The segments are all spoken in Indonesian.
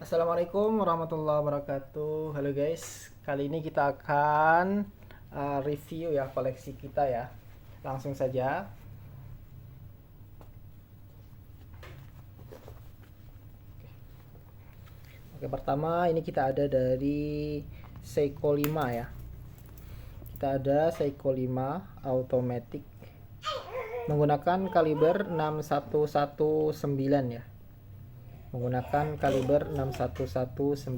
Assalamualaikum warahmatullahi wabarakatuh. Halo guys, kali ini kita akan review ya koleksi kita ya. Langsung saja. Oke, pertama ini kita ada dari Seiko 5 ya. Kita ada Seiko 5 automatic menggunakan kaliber 6119 ya. Menggunakan kaliber 6119.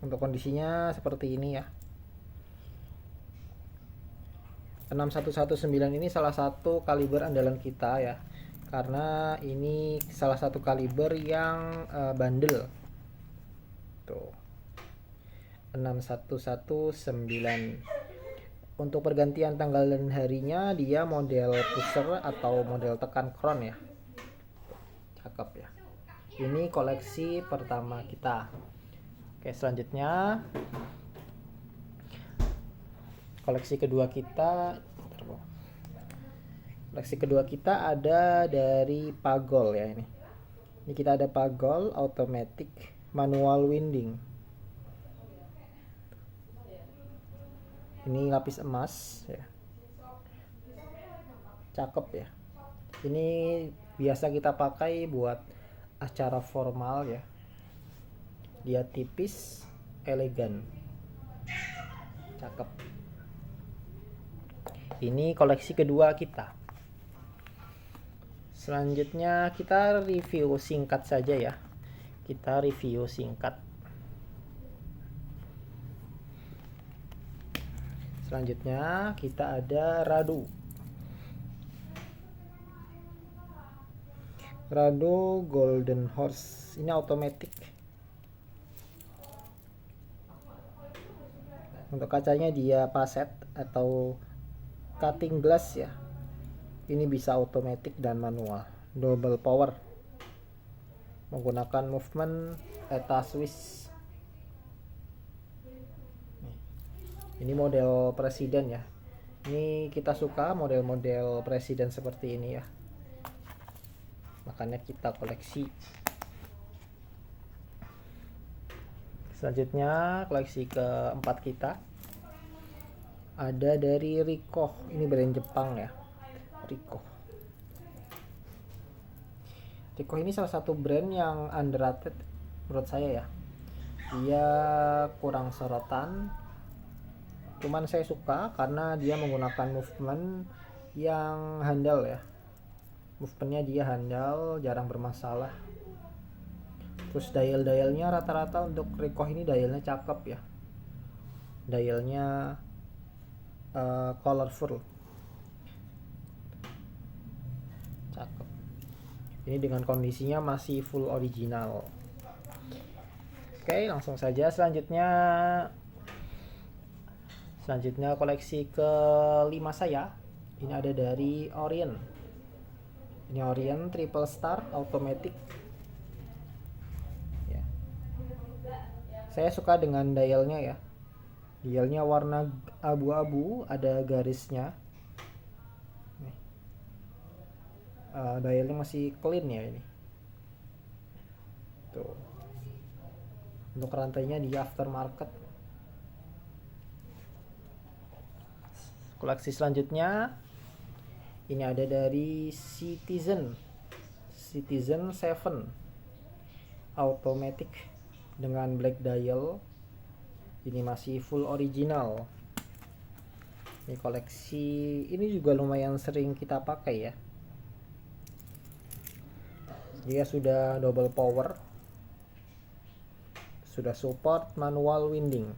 Untuk kondisinya seperti ini ya. 6119 ini salah satu kaliber andalan kita ya, karena ini salah satu kaliber yang bandel tuh. 6119 untuk pergantian tanggal dan harinya dia model pusher atau model tekan crown ya, cakep ya. Ini koleksi pertama kita. Oke, selanjutnya koleksi kedua kita ada dari Pagol ya. Ini kita ada Pagol automatic manual winding. Ini lapis emas ya, cakep ya. Ini biasa kita pakai buat acara formal ya. Dia tipis, elegan, cakep. Ini koleksi kedua kita. Selanjutnya kita review singkat saja ya. Kita review singkat. Selanjutnya kita ada Rado Golden Horse. Ini automatic. Untuk kacanya dia paset atau cutting glass ya. Ini bisa automatic dan manual, double power, menggunakan movement ETA Swiss. Ini model presiden ya. Ini kita suka model-model presiden seperti ini ya, makanya kita koleksi. Selanjutnya koleksi keempat kita ada dari Ricoh. Ini brand Jepang ya, Ricoh ini salah satu brand yang underrated menurut saya ya. Dia kurang sorotan, cuman saya suka karena dia menggunakan movement yang handal ya. Movementnya dia handal, jarang bermasalah. Terus dialnya rata-rata untuk Ricoh ini dialnya cakep ya. Dialnya colorful, cakep. Ini dengan kondisinya masih full original. Oke, langsung saja selanjutnya koleksi kelima saya. Ini ada dari Orient. Ini Orient triple star automatic ya. Saya suka dengan dialnya ya. Dialnya warna abu-abu, ada garisnya. Dialnya masih clean ya ini. Tuh. Untuk rantainya di aftermarket. Koleksi selanjutnya ini ada dari Citizen 7 automatic dengan black dial. Ini masih full original. Ini koleksi ini juga lumayan sering kita pakai ya. Dia sudah double power, sudah support manual winding.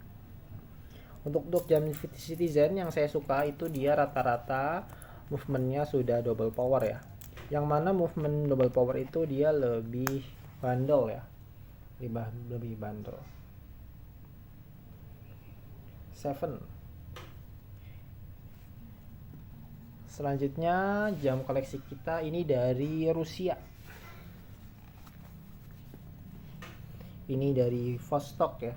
Untuk jam Citizen yang saya suka itu dia rata-rata movementnya sudah double power ya. Yang mana movement double power itu dia lebih bandel ya, lebih bandel. 7. Selanjutnya jam koleksi kita ini dari Rusia. Ini dari Vostok ya,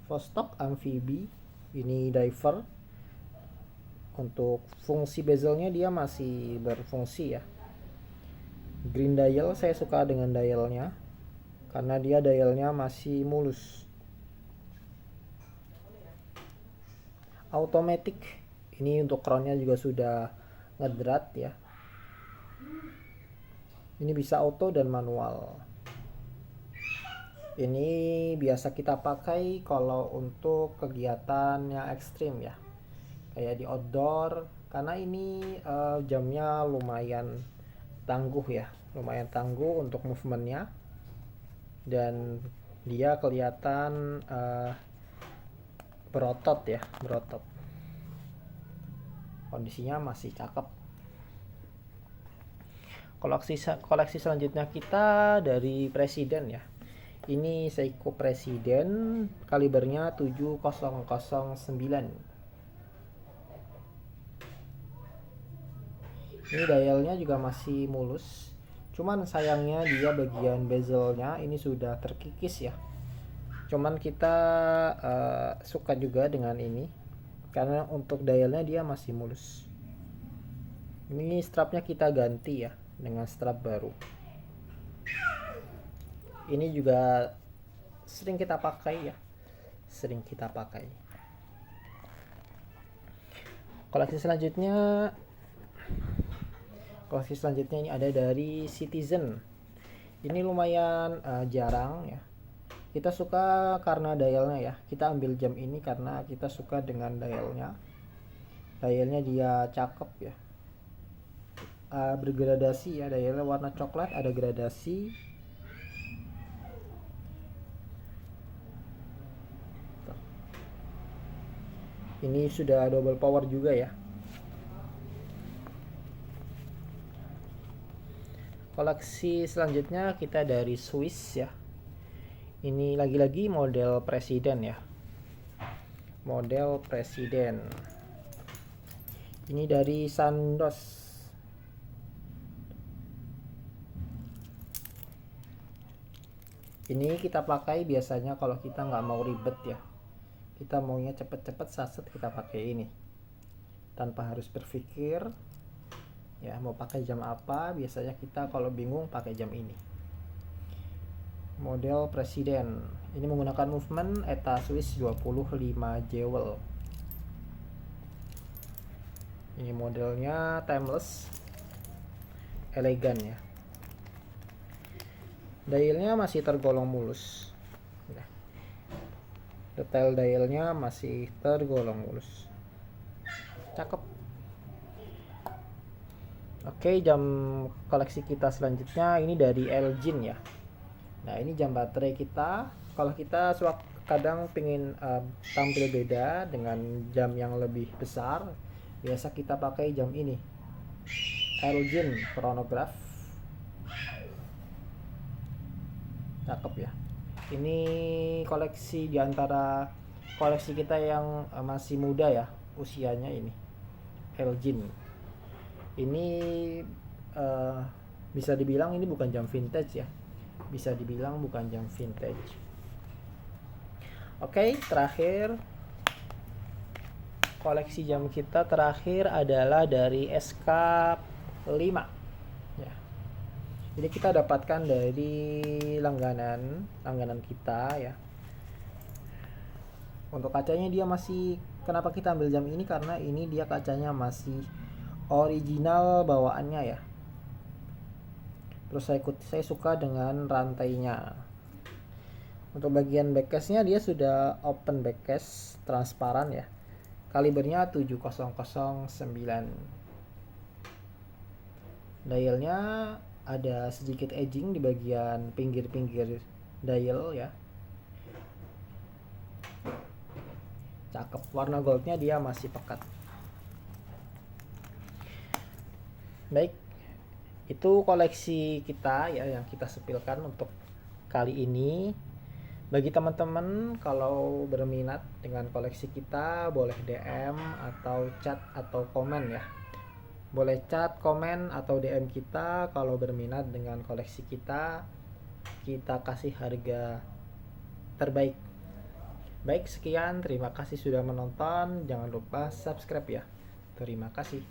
Vostok Amfibi. Ini diver. Untuk fungsi bezelnya dia masih berfungsi ya. Green dial saya suka dengan dialnya karena dia dialnya masih mulus. Automatic, ini untuk crownnya juga sudah ngedrat ya. Ini bisa auto dan manual. Ini biasa kita pakai kalau untuk kegiatan yang ekstrim ya, kayak di outdoor, karena ini jamnya lumayan tangguh ya, lumayan tangguh untuk movementnya, dan dia kelihatan berotot ya, berotot. Kondisinya masih cakep. Koleksi selanjutnya kita dari Presiden ya. Ini Seiko Presiden, kalibernya 7009. Ini dialnya juga masih mulus, cuman sayangnya dia bagian bezelnya ini sudah terkikis ya. Cuman kita suka juga dengan ini karena untuk dialnya dia masih mulus. Ini strapnya kita ganti ya dengan strap baru. Ini juga sering kita pakai ya, sering kita pakai. Koleksi selanjutnya ini ada dari Citizen. Ini lumayan jarang ya. Kita suka karena dialnya ya. Kita ambil jam ini karena kita suka dengan dialnya. Dialnya dia cakep ya. Bergradasi ya, dialnya warna coklat, ada gradasi. Ini sudah double power juga ya. Koleksi selanjutnya kita dari Swiss ya. Ini lagi-lagi model Presiden ya. Model Presiden. Ini dari Sandos. Ini kita pakai biasanya kalau kita nggak mau ribet ya. Kita maunya cepet-cepet saset, kita pakai ini. Tanpa harus berpikir ya mau pakai jam apa, biasanya kita kalau bingung pakai jam ini. Model Presiden ini menggunakan movement ETA Swiss 25 jewel. Ini modelnya timeless, elegan ya. Dialnya masih tergolong mulus. Detail dialnya masih tergolong mulus, cakep. Oke, jam koleksi kita selanjutnya ini dari Elgin ya. Nah, ini jam baterai kita. Kalau kita kadang pengen tampil beda dengan jam yang lebih besar, biasa kita pakai jam ini, Elgin chronograph. Cakep ya. Ini koleksi diantara koleksi kita yang masih muda ya usianya ini, Elgin. Ini bisa dibilang ini bukan jam vintage ya, bisa dibilang bukan jam vintage. Oke, terakhir koleksi jam kita terakhir adalah dari SK5 ya. Jadi kita dapatkan dari langganan kita ya. Untuk kacanya dia masih, kenapa kita ambil jam ini, karena ini dia kacanya masih original bawaannya ya. Terus saya suka dengan rantainya. Untuk bagian backcase-nya dia sudah open backcase, transparan ya. Kalibernya 7009. Dialnya ada sedikit edging di bagian pinggir-pinggir dial ya. Cakep, warna goldnya dia masih pekat. Baik, itu koleksi kita ya yang kita sepilkan untuk kali ini. Bagi teman-teman kalau berminat dengan koleksi kita, boleh DM atau chat atau komen ya. Boleh chat, komen atau DM kita kalau berminat dengan koleksi kita. Kita kasih harga terbaik. Baik, sekian, terima kasih sudah menonton. Jangan lupa subscribe ya. Terima kasih.